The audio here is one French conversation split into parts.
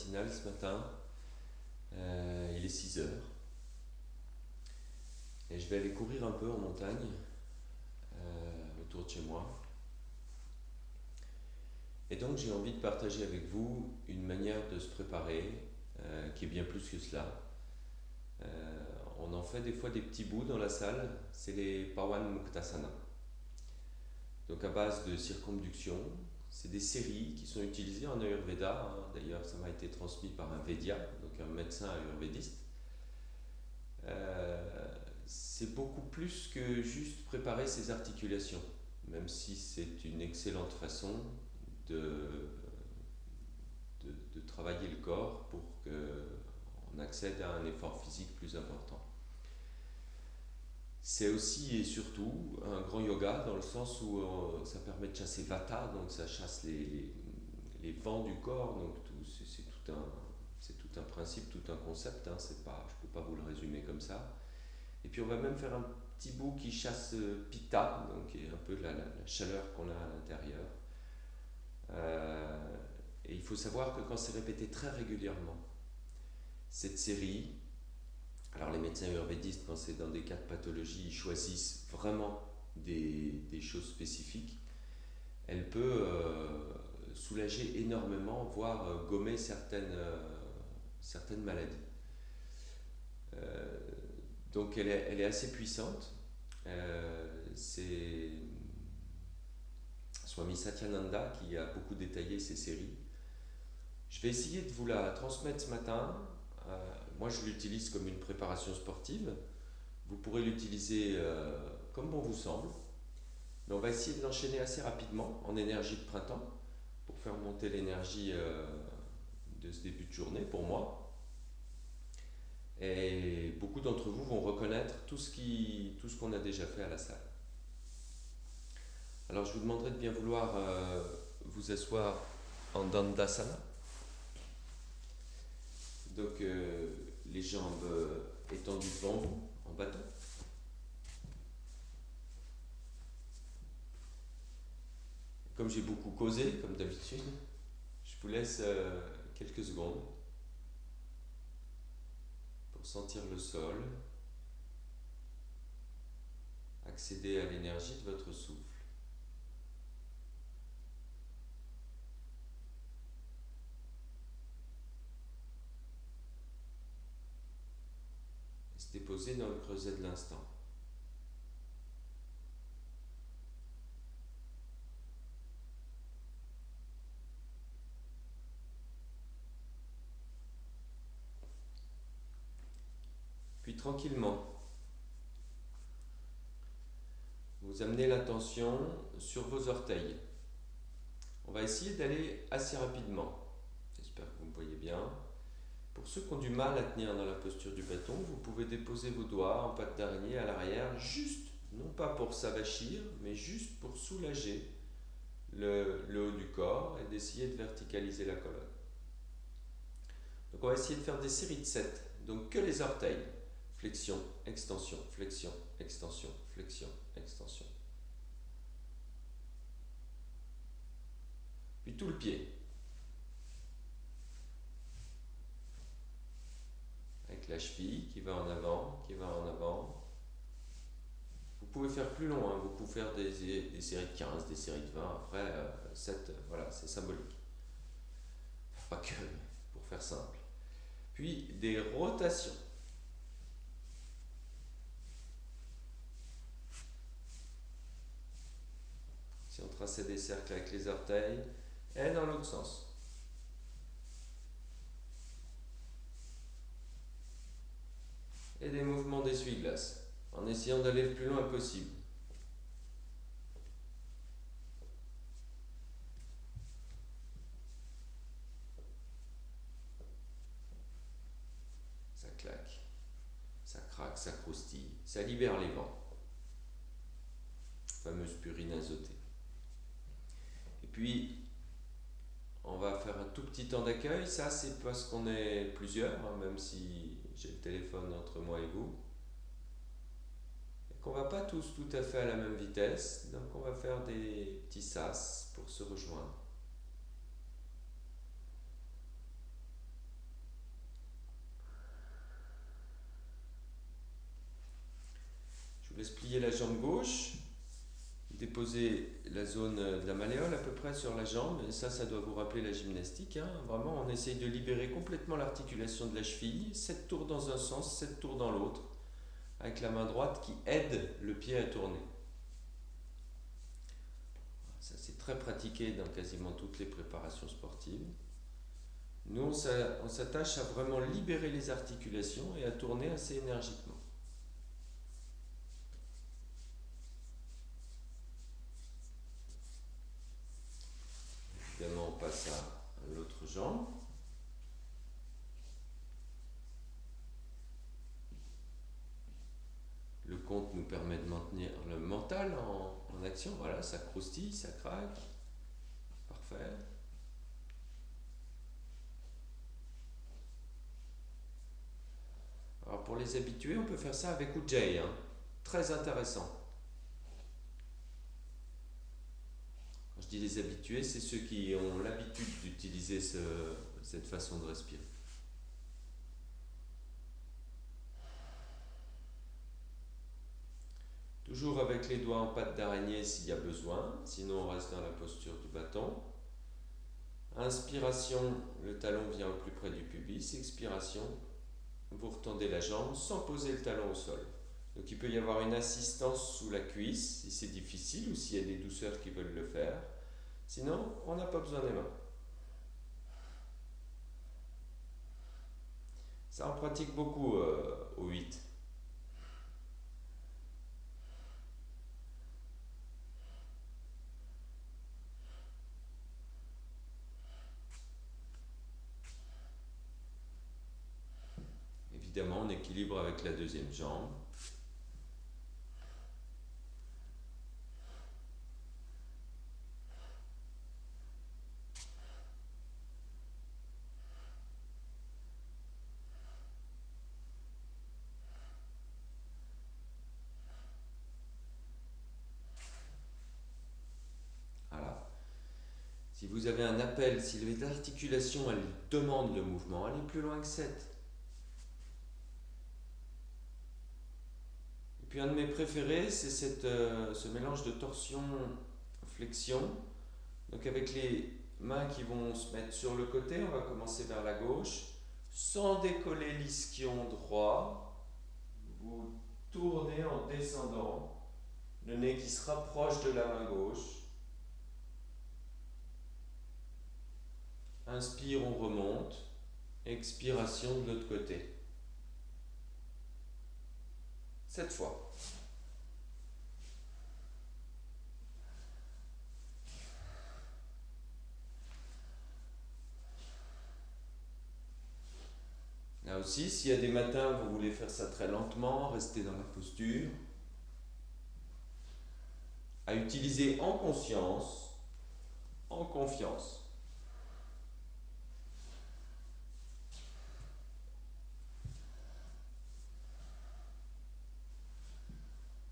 matinale ce matin. Il est 6 heures et je vais aller courir un peu en montagne autour de chez moi. Et donc j'ai envie de partager avec vous une manière de se préparer qui est bien plus que cela. On en fait des fois des petits bouts dans la salle, c'est les Pawan Muktasana. Donc à base de circonduction, c'est des séries qui sont utilisées en Ayurveda. D'ailleurs, ça m'a été transmis par un Védia, donc un médecin ayurvédiste. C'est beaucoup plus que juste préparer ses articulations, même si c'est une excellente façon de, de travailler le corps pour qu'on accède à un effort physique plus important. C'est aussi et surtout un grand yoga dans le sens où ça permet de chasser Vata, donc ça chasse les vents du corps, donc c'est tout un principe, tout un concept, hein, c'est pas, je ne peux pas vous le résumer comme ça. Et puis on va même faire un petit bout qui chasse Pitta, donc qui est un peu la chaleur qu'on a à l'intérieur. Et il faut savoir que quand c'est répété très régulièrement, cette série, alors les médecins ayurvédistes, quand c'est dans des cas de pathologie, ils choisissent vraiment des choses spécifiques. Elle peut soulager énormément, voire gommer certaines maladies. Donc elle est assez puissante. C'est Swami Satyananda qui a beaucoup détaillé ces séries. Je vais essayer de vous la transmettre ce matin. Moi je l'utilise comme une préparation sportive. Vous pourrez l'utiliser comme bon vous semble. Mais on va essayer de l'enchaîner assez rapidement en énergie de printemps pour faire monter l'énergie de ce début de journée pour moi. Et beaucoup d'entre vous vont reconnaître tout ce qu'on a déjà fait à la salle. Alors je vous demanderai de bien vouloir vous asseoir en Dandasana. Donc les jambes étendues devant vous, en bâton. Comme j'ai beaucoup causé, comme d'habitude, je vous laisse quelques secondes pour sentir le sol, accéder à l'énergie de votre souffle. Et se déposer dans le creuset de l'instant. Puis tranquillement, vous amenez l'attention sur vos orteils. On va essayer d'aller assez rapidement. J'espère que vous me voyez bien. Pour ceux qui ont du mal à tenir dans la posture du bâton, vous pouvez déposer vos doigts en patte d'araignée à l'arrière, juste, non pas pour s'avachir, mais juste pour soulager le haut du corps et d'essayer de verticaliser la colonne. Donc on va essayer de faire des séries de 7. Donc que les orteils. Flexion, extension, flexion, extension, flexion, extension. Puis tout le pied. Avec la cheville qui va en avant, qui va en avant. Vous pouvez faire plus long, hein. Vous pouvez faire des séries de 15, des séries de 20, après 7, voilà, c'est symbolique. Pas que, pour faire simple. Puis des rotations. Si on traçait des cercles avec les orteils, et dans l'autre sens. Et des mouvements d'essuie-glace, en essayant d'aller le plus loin possible. Ça claque, ça craque, ça croustille, ça libère les vents. Fameuse purine azotée. Et puis, on va faire un tout petit temps d'accueil. Ça, c'est parce qu'on est plusieurs, hein, même si j'ai le téléphone entre moi et vous. Et qu'on va pas tous tout à fait à la même vitesse. Donc, on va faire des petits sas pour se rejoindre. laisse plier la jambe gauche, déposer la zone de la malléole à peu près sur la jambe, et ça doit vous rappeler la gymnastique, hein. Vraiment on essaye de libérer complètement l'articulation de la cheville, 7 tours dans un sens, 7 tours dans l'autre, avec la main droite qui aide le pied à tourner. Ça c'est très pratiqué dans quasiment toutes les préparations sportives. Nous on s'attache à vraiment libérer les articulations et à tourner assez énergiquement. Évidemment on passe à l'autre jambe. Le compte nous permet de maintenir le mental en action. Voilà, ça croustille, ça craque. Parfait. Alors pour les habitués, on peut faire ça avec Ujjayi, hein. Très intéressant. Quand je dis les habitués, c'est ceux qui ont l'habitude d'utiliser cette façon de respirer. Toujours avec les doigts en patte d'araignée s'il y a besoin, sinon on reste dans la posture du bâton. Inspiration, le talon vient au plus près du pubis. Expiration, vous retendez la jambe sans poser le talon au sol. Donc il peut y avoir une assistance sous la cuisse si c'est difficile ou s'il y a des douceurs qui veulent le faire. Sinon, on n'a pas besoin des mains. Ça on pratique beaucoup au 8. Évidemment, on équilibre avec la deuxième jambe. Voilà. Si vous avez un appel, si l'articulation elle demande le mouvement, allez plus loin que 7. Puis un de mes préférés, c'est ce mélange de torsion-flexion. Donc avec les mains qui vont se mettre sur le côté, on va commencer vers la gauche. Sans décoller l'ischio droit, vous tournez en descendant, le nez qui se rapproche de la main gauche. Inspire, on remonte. Expiration de l'autre côté. 7 fois. Là aussi, s'il y a des matins où vous voulez faire ça très lentement, restez dans la posture. À utiliser en conscience, en confiance.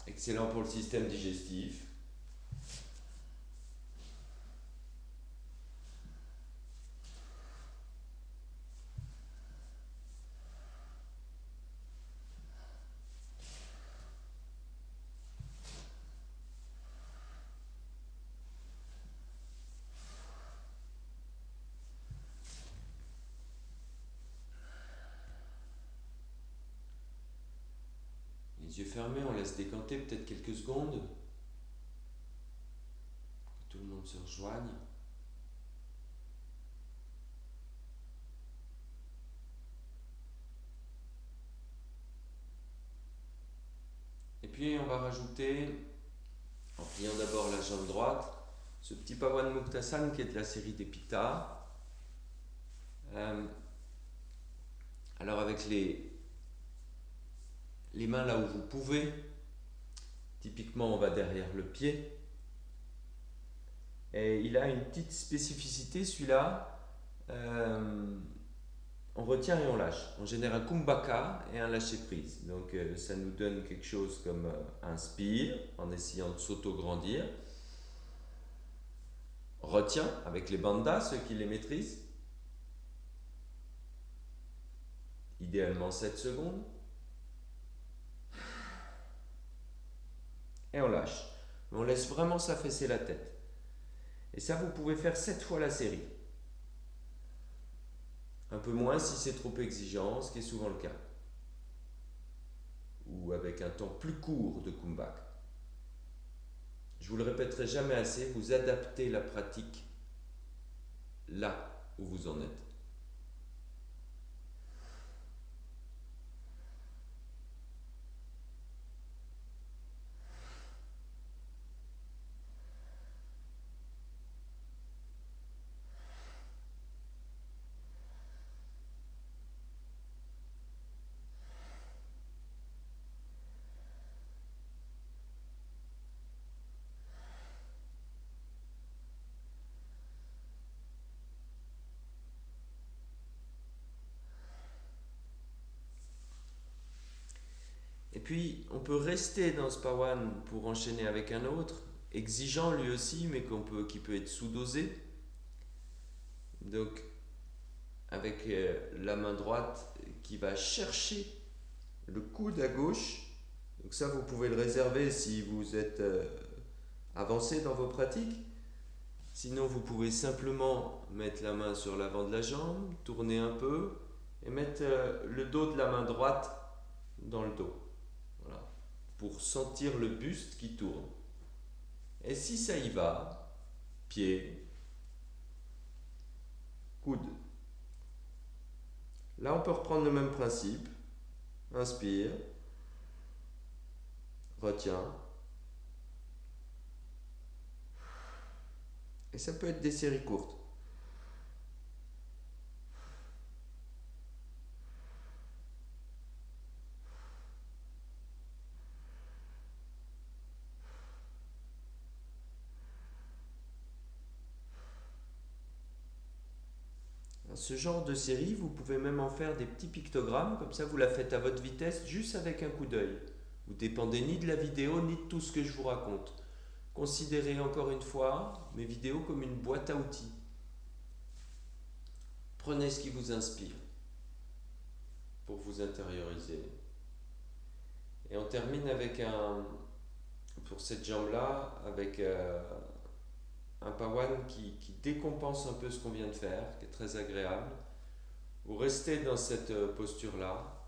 Excellent pour le système digestif. Les yeux fermés, on laisse décanter peut-être quelques secondes. Que tout le monde se rejoigne. Et puis on va rajouter, en pliant d'abord la jambe droite, ce petit Pawan Muktasan qui est de la série des Pitta. Alors avec les mains là où vous pouvez, typiquement on va derrière le pied. Et il a une petite spécificité celui-là, on retient et on lâche. On génère un kumbhaka et un lâcher prise. Donc ça nous donne quelque chose comme inspire en essayant de s'auto-grandir. Retient avec les bandhas, ceux qui les maîtrisent. Idéalement 7 secondes. et on lâche. Mais on laisse vraiment s'affaisser la tête. Et ça, vous pouvez faire 7 fois la série. Un peu moins si c'est trop exigeant, ce qui est souvent le cas. Ou avec un temps plus court de Kumbhak. Je vous le répéterai jamais assez, vous adaptez la pratique là où vous en êtes. Et puis, on peut rester dans ce pawan pour enchaîner avec un autre, exigeant lui aussi, mais qui peut être sous-dosé. Donc, avec la main droite qui va chercher le coude à gauche. Donc ça, vous pouvez le réserver si vous êtes avancé dans vos pratiques. Sinon, vous pouvez simplement mettre la main sur l'avant de la jambe, tourner un peu et mettre le dos de la main droite dans le dos. Voilà. Pour sentir le buste qui tourne. Et si ça y va, pied, coude. Là, on peut reprendre le même principe. Inspire, retiens. Et ça peut être des séries courtes. Ce genre de série, vous pouvez même en faire des petits pictogrammes, comme ça vous la faites à votre vitesse, juste avec un coup d'œil. Vous dépendez ni de la vidéo, ni de tout ce que je vous raconte. Considérez encore une fois mes vidéos comme une boîte à outils. Prenez ce qui vous inspire pour vous intérioriser. Et on termine avec pour cette jambe-là, avec un pawan qui décompense un peu ce qu'on vient de faire, qui est très agréable. Vous restez dans cette posture-là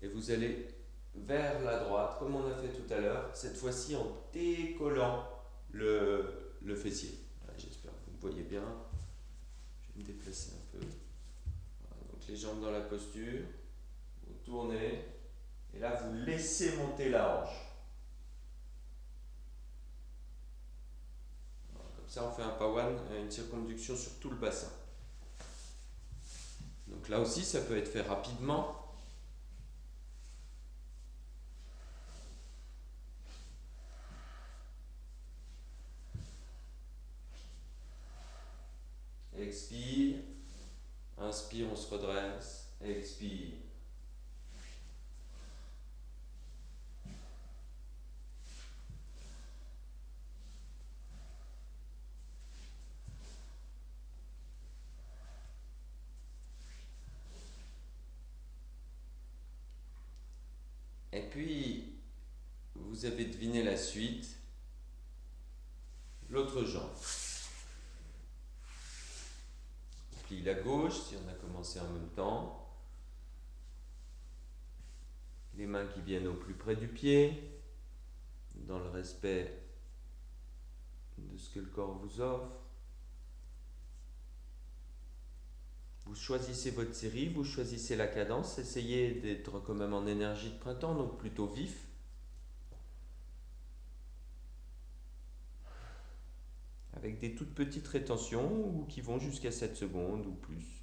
et vous allez vers la droite, comme on a fait tout à l'heure, cette fois-ci en décollant le fessier. Voilà, j'espère que vous me voyez bien. Je vais me déplacer un peu. Voilà, donc les jambes dans la posture, vous tournez et là vous laissez monter la hanche. Ça, on fait un pawan, une circonduction sur tout le bassin. Donc là aussi, ça peut être fait rapidement. Expire. Inspire, on se redresse. Expire. Et puis, vous avez deviné la suite. L'autre jambe. On plie la gauche, si on a commencé en même temps. Les mains qui viennent au plus près du pied, dans le respect de ce que le corps vous offre. Vous choisissez votre série, vous choisissez la cadence, essayez d'être quand même en énergie de printemps, donc plutôt vif. Avec des toutes petites rétentions ou qui vont jusqu'à 7 secondes ou plus.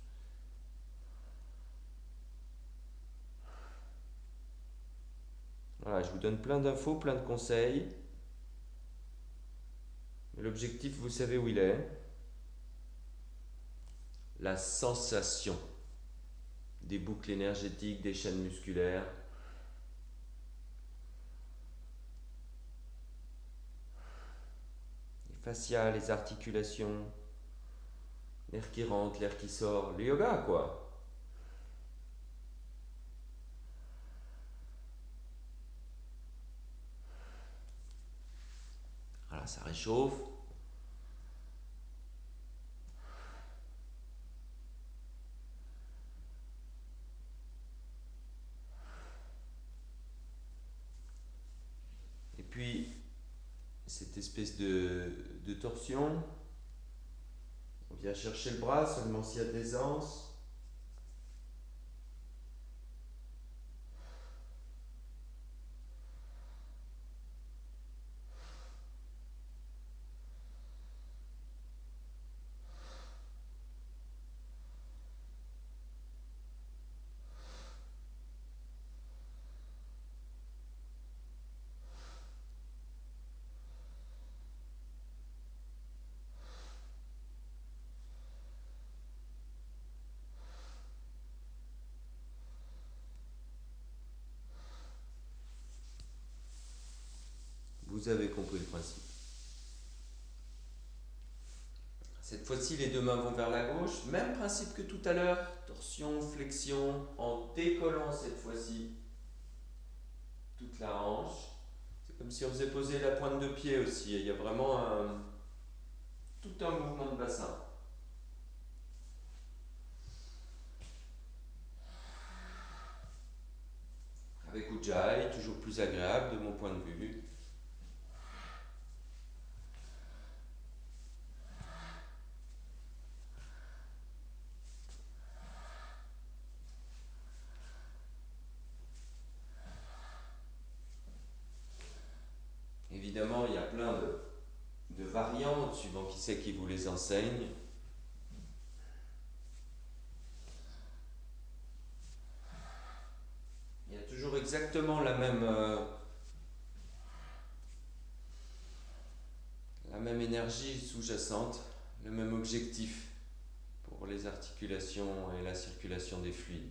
Voilà, je vous donne plein d'infos, plein de conseils. L'objectif, vous savez où il est. La sensation des boucles énergétiques, des chaînes musculaires. Les fascias, les articulations. L'air qui rentre, l'air qui sort. Le yoga, quoi. ça réchauffe. Et puis, cette espèce de torsion, on vient chercher le bras seulement s'il y a de l'aisance. Vous avez compris le principe. Cette fois-ci, les deux mains vont vers la gauche. Même principe que tout à l'heure. Torsion, flexion, en décollant cette fois-ci toute la hanche. C'est comme si on faisait poser la pointe de pied aussi. Il y a vraiment tout un mouvement de bassin. Avec Ujjayi, toujours plus agréable de mon point de vue. Évidemment, il y a plein de variantes suivant qui c'est qui vous les enseigne. Il y a toujours exactement la même énergie sous-jacente, le même objectif pour les articulations et la circulation des fluides.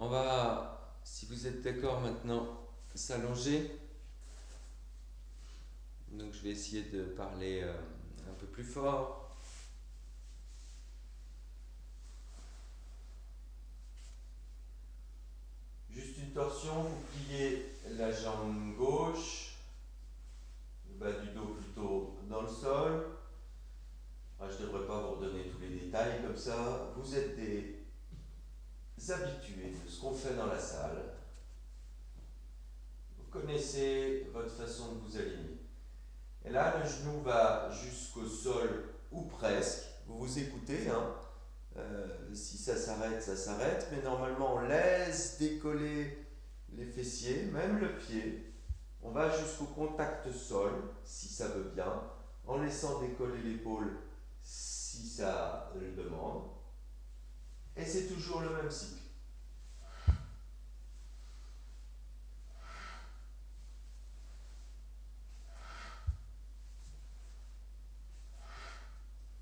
On va, si vous êtes d'accord maintenant, s'allonger. Donc je vais essayer de parler un peu plus fort. Juste une torsion, vous pliez la jambe gauche, le bas du dos plutôt dans le sol. Je ne devrais pas vous redonner tous les détails comme ça. Vous êtes des habitués de ce qu'on fait dans la salle. Vous connaissez votre façon de vous aligner. Et là, le genou va jusqu'au sol ou presque. Vous vous écoutez, hein. Si ça s'arrête, ça s'arrête. Mais normalement, on laisse décoller les fessiers, même le pied. On va jusqu'au contact sol, si ça veut bien, en laissant décoller l'épaule, si ça le demande. Et c'est toujours le même cycle.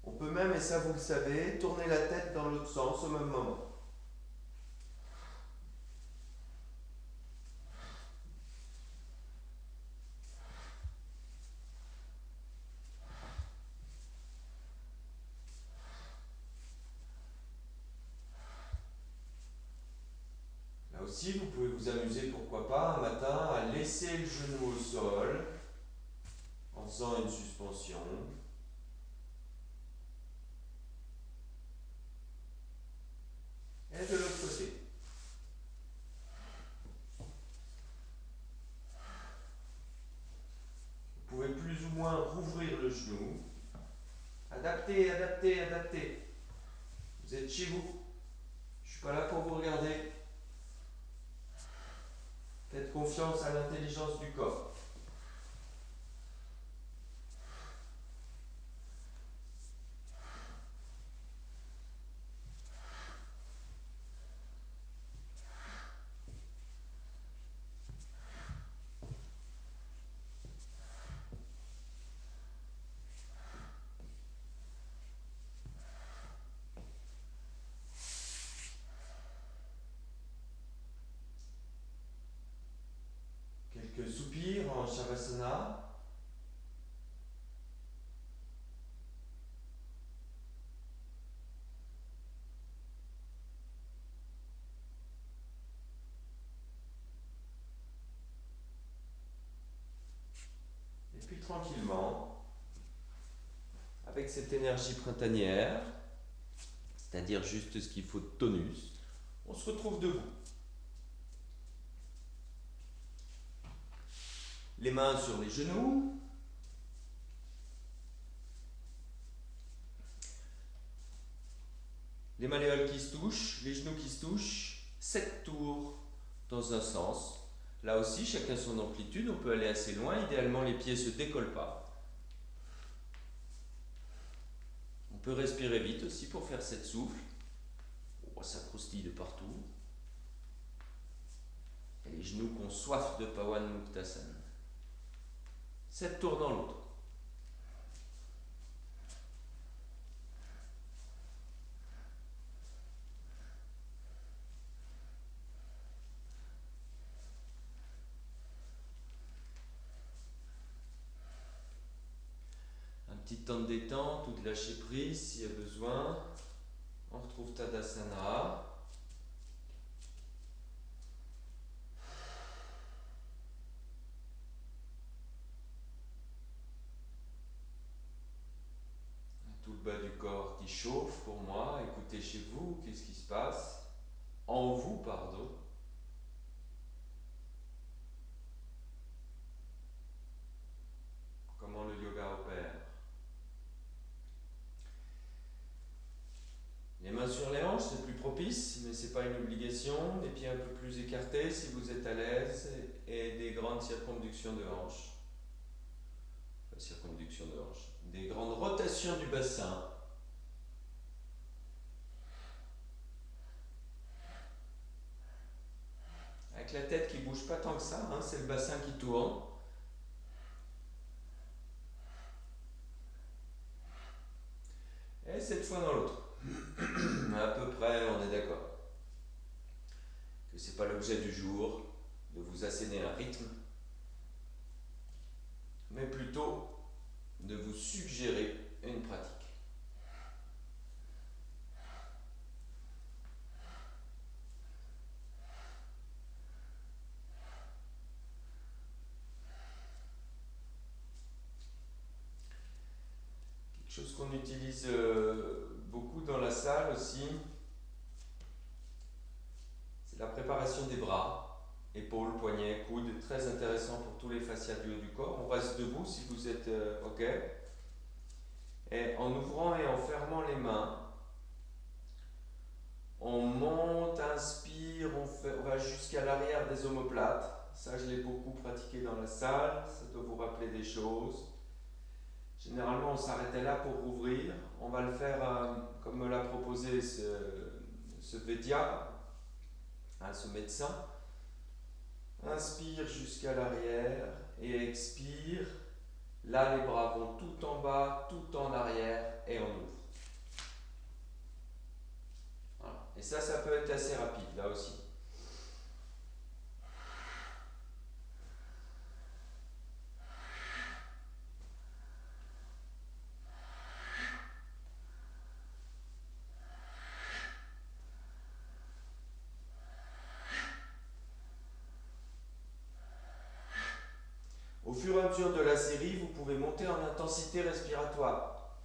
On peut même, et ça vous le savez, tourner la tête dans l'autre sens au même moment. Là aussi, vous pouvez vous amuser, pourquoi pas, un matin, à laisser le genou au sol, en faisant une suspension. Et de l'autre côté. Vous pouvez plus ou moins rouvrir le genou. Adaptez, adaptez, adaptez. Vous êtes chez vous. Je ne suis pas là pour vous regarder. Faites confiance à l'intelligence du corps. Quelques soupirs puis tranquillement, avec cette énergie printanière, c'est-à-dire juste ce qu'il faut de tonus, on se retrouve debout. Les mains sur les genoux. Les malléoles qui se touchent, les genoux qui se touchent. 7 tours dans un sens. Là aussi, chacun son amplitude, on peut aller assez loin. Idéalement, les pieds ne se décollent pas. On peut respirer vite aussi pour faire 7 souffles. Oh, ça croustille de partout. Et les genoux qui ont soif de Pawan Muktasan. 7 tours dans l'autre. Un petit temps de détente ou de lâcher prise s'il y a besoin. On retrouve Tadasana. Tout le bas du corps qui chauffe pour moi. Écoutez chez vous, qu'est-ce qui se passe? En vous, pardon. Comment le yoga opère. Les mains sur les hanches, c'est plus propice, mais ce n'est pas une obligation. Les pieds un peu plus écartés si vous êtes à l'aise et des grandes circonductions de hanches. Circonduction de hanches. Des grandes rotations du bassin. Avec la tête qui ne bouge pas tant que ça, hein, c'est le bassin qui tourne. Et cette fois dans l'autre. À peu près, on est d'accord. Que ce n'est pas l'objet du jour de vous asséner un rythme, mais plutôt de vous suggérer une pratique. Quelque chose qu'on utilise beaucoup dans la salle aussi, c'est la préparation des bras. Épaules, poignets, coudes, très intéressant pour tous les fascias du haut du corps. On reste debout si vous êtes OK. Et en ouvrant et en fermant les mains, on monte, inspire, on va jusqu'à l'arrière des omoplates. Ça, je l'ai beaucoup pratiqué dans la salle, ça doit vous rappeler des choses. Généralement, on s'arrêtait là pour rouvrir. On va le faire comme me l'a proposé ce Védia, hein, ce médecin. Inspire jusqu'à l'arrière et expire. Là, les bras vont tout en bas, tout en arrière et on ouvre. Voilà. Et ça peut être assez rapide, là aussi. Au fur et à mesure de la série, vous pouvez monter en intensité respiratoire.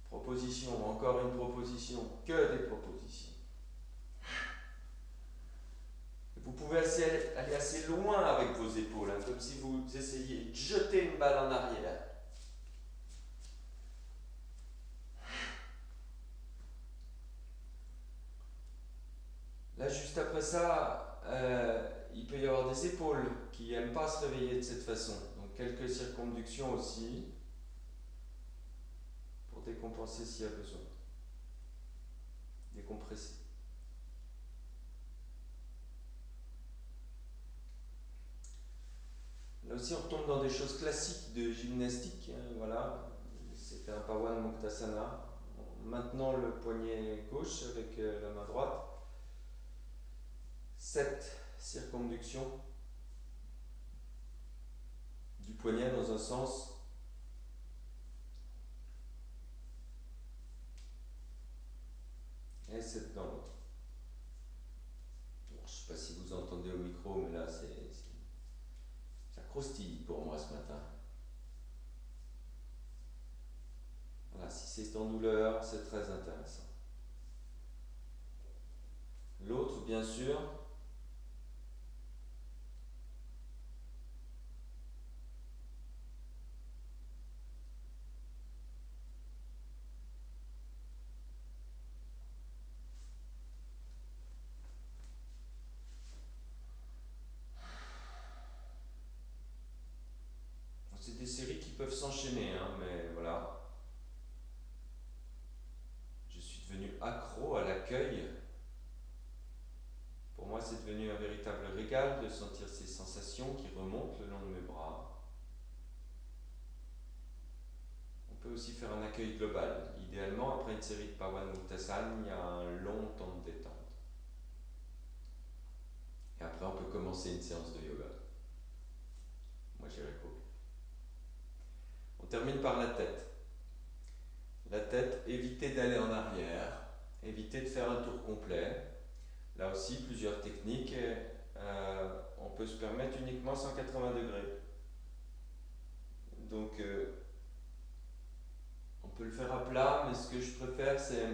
Proposition, encore une proposition, que des propositions. Vous pouvez aller assez loin avec vos épaules, hein, comme si vous essayiez de jeter une balle en arrière. Là, juste après ça, il peut y avoir des épaules qui n'aiment pas se réveiller de cette façon. Donc quelques circonductions aussi, pour décompenser s'il y a besoin. Décompresser. Là aussi, on retombe dans des choses classiques de gymnastique. Hein, voilà, c'était un Pawan Muktasana. Maintenant, le poignet gauche avec la main droite. 7 circonductions du poignet dans un sens. Et 7 dans l'autre. Bon, je ne sais pas si vous entendez au micro, mais là, ça croustille pour moi ce matin. si c'est en douleur, c'est très intéressant. L'autre, bien sûr, c'est des séries qui peuvent s'enchaîner, hein, mais voilà. Je suis devenu accro à l'accueil. Pour moi, c'est devenu un véritable régal de sentir ces sensations qui remontent le long de mes bras. On peut aussi faire un accueil global. Idéalement, après une série de Pawan Muktasan, il y a un long temps de détente. Et après, on peut commencer une séance de yoga. Moi, j'irai courir. On termine par la tête. La tête, évitez d'aller en arrière, évitez de faire un tour complet. Là aussi, plusieurs techniques. On peut se permettre uniquement 180 degrés. Donc, on peut le faire à plat, mais ce que je préfère, c'est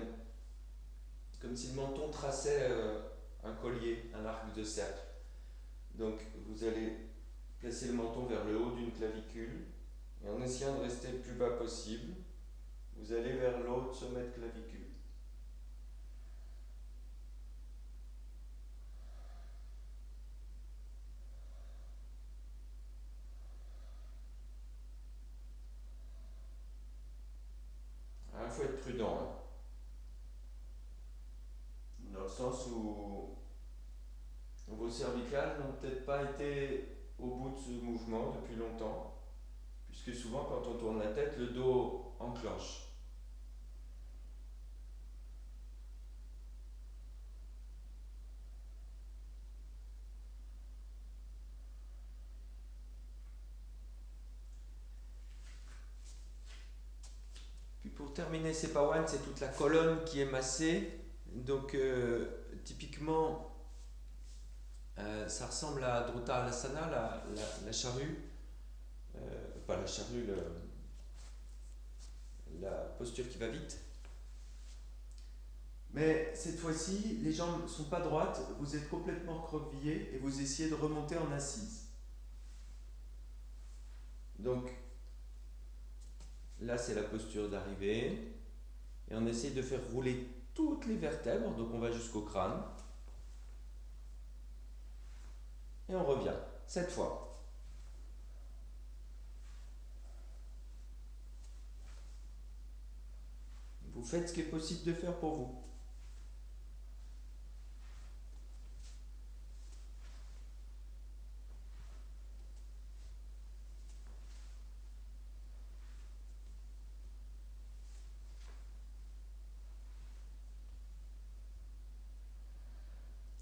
comme si le menton traçait un collier, un arc de cercle. Donc, vous allez placer le menton vers le haut d'une clavicule, et en essayant de rester le plus bas possible, vous allez vers l'autre sommet de clavicule. Il faut être prudent, hein, dans le sens où vos cervicales n'ont peut-être pas été au bout de ce mouvement depuis longtemps, puisque souvent quand on tourne la tête, le dos enclenche. Puis pour terminer ces Pawan, c'est toute la colonne qui est massée. Donc typiquement, ça ressemble à Dhrutahalasana, la charrue. Pas la charrue, la posture qui va vite. Mais cette fois-ci, les jambes ne sont pas droites, vous êtes complètement recroquevillé et vous essayez de remonter en assise. Donc là, c'est la posture d'arrivée. Et on essaye de faire rouler toutes les vertèbres, donc on va jusqu'au crâne. Et on revient, 7 fois. Vous faites ce qui est possible de faire pour vous.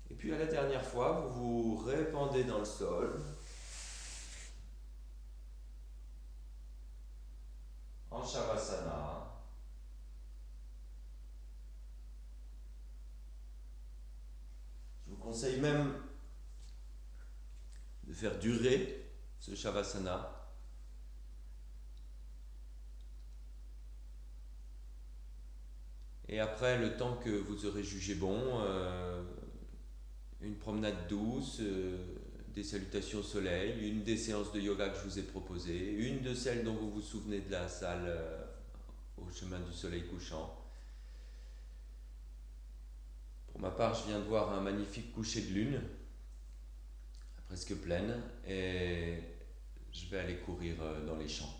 Et puis à la dernière fois, vous vous répandez dans le sol, en Shavasana. Je vous conseille même de faire durer ce Shavasana. Et après, le temps que vous aurez jugé bon, une promenade douce, des salutations au soleil, une des séances de yoga que je vous ai proposées, une de celles dont vous vous souvenez de la salle au chemin du soleil couchant. Pour ma part, je viens de voir un magnifique coucher de lune, presque pleine, et je vais aller courir dans les champs.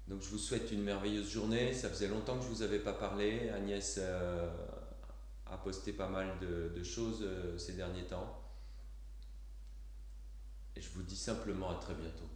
Donc je vous souhaite une merveilleuse journée. Ça faisait longtemps que je ne vous avais pas parlé. Agnès a posté pas mal de choses ces derniers temps. Et je vous dis simplement à très bientôt.